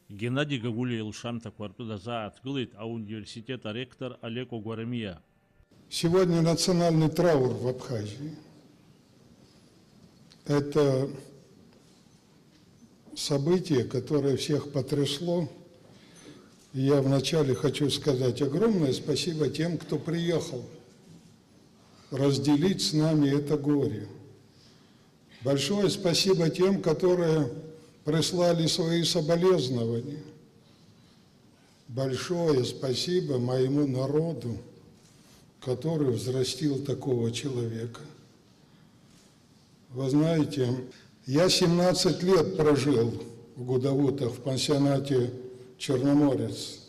Геннадий Гагулиа Илшанта Квартуда открылит, а университета ректор Олег Огуарамия. Сегодня национальный траур в Абхазии. Это событие, которое всех потрясло. И я вначале хочу сказать огромное спасибо тем, кто приехал разделить с нами это горе. Большое спасибо тем, которые прислали свои соболезнования. Большое спасибо моему народу, который взрастил такого человека. Вы знаете, я 17 лет прожил в Гудовутах, в пансионате «Черноморец».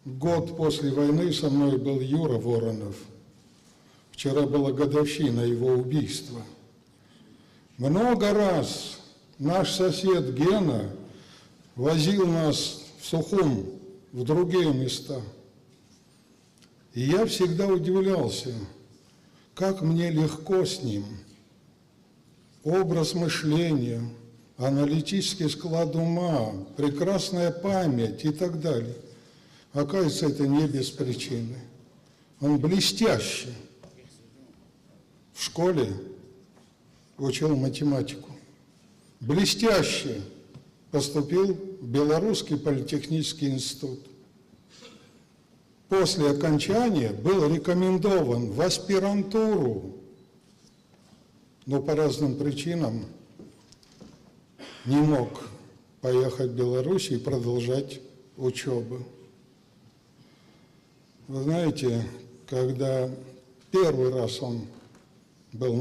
Год после войны со мной был Юра Воронов. Вчера была годовщина его убийства. Много раз наш сосед Гена возил нас в Сухум, в другие места. И я всегда удивлялся, как мне легко с ним. Образ мышления, аналитический склад ума, прекрасная память и так далее. Оказывается, это не без причины. Он блестяще в школе учил математику. Блестяще поступил в Белорусский политехнический институт. После окончания был рекомендован в аспирантуру, но по разным причинам не мог поехать в Беларусь и продолжать учебу. Вы знаете, когда первый раз он был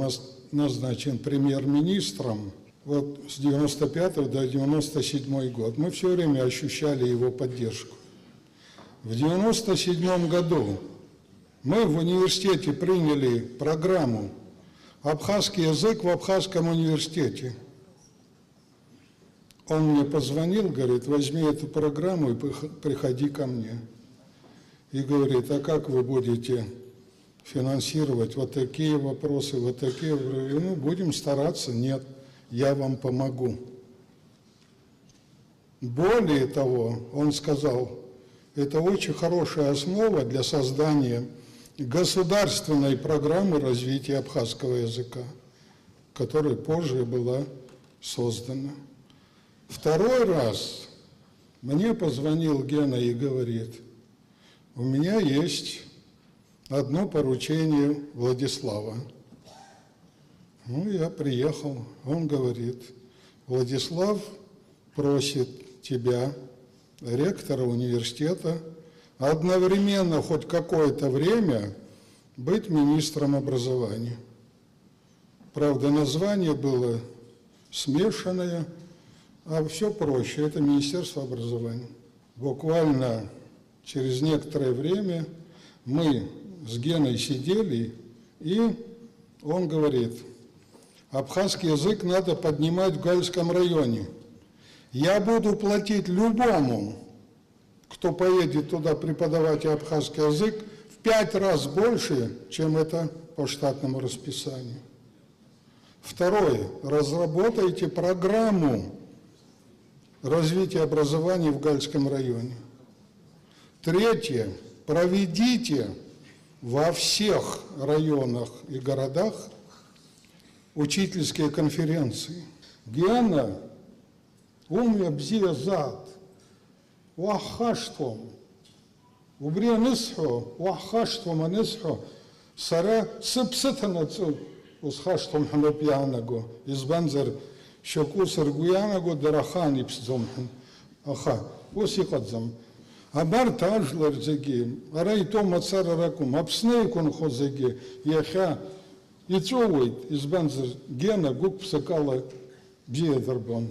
назначен премьер-министром, вот с 95 до 97 год, мы все время ощущали его поддержку. В 97 году мы в университете приняли программу «Абхазский язык в Абхазском университете». Он мне позвонил, говорит, возьми эту программу и приходи ко мне. И говорит, а как вы будете финансировать вот такие вопросы, вот такие? Я говорю, ну, будем стараться. Нет, я вам помогу. Более того, он сказал, это очень хорошая основа для создания государственной программы развития абхазского языка, которая позже была создана. Второй раз мне позвонил Гена и говорит, у меня есть одно поручение Владислава. Ну, я приехал, он говорит, Владислав просит тебя, ректора университета, одновременно хоть какое-то время быть министром образования. Правда, название было смешанное, а все проще, это Министерство образования. Буквально через некоторое время мы с Геной сидели, и он говорит, абхазский язык надо поднимать в Гальском районе. Я буду платить любому, кто поедет туда преподавать абхазский язык, в 5 раз больше, чем это по штатному расписанию. Второе. Разработайте программу развития образования в Гальском районе. Третье. Проведите во всех районах и городах учительские конференции. Гена умя бзия зад, уахаштвом, убрия нисхо, уахаштвом анисхо, сара сыпсытанацу, усхаштвом ханопьянаго, избанзар щоку сыргуянаго, дарахан ипсдзомхан, аха, усикадзам. Абар тажлар зеги, арайто мацара ракум, апснейкон хозеги, яха, и цовойт избанзар Гена гук псакала бзия дарбон.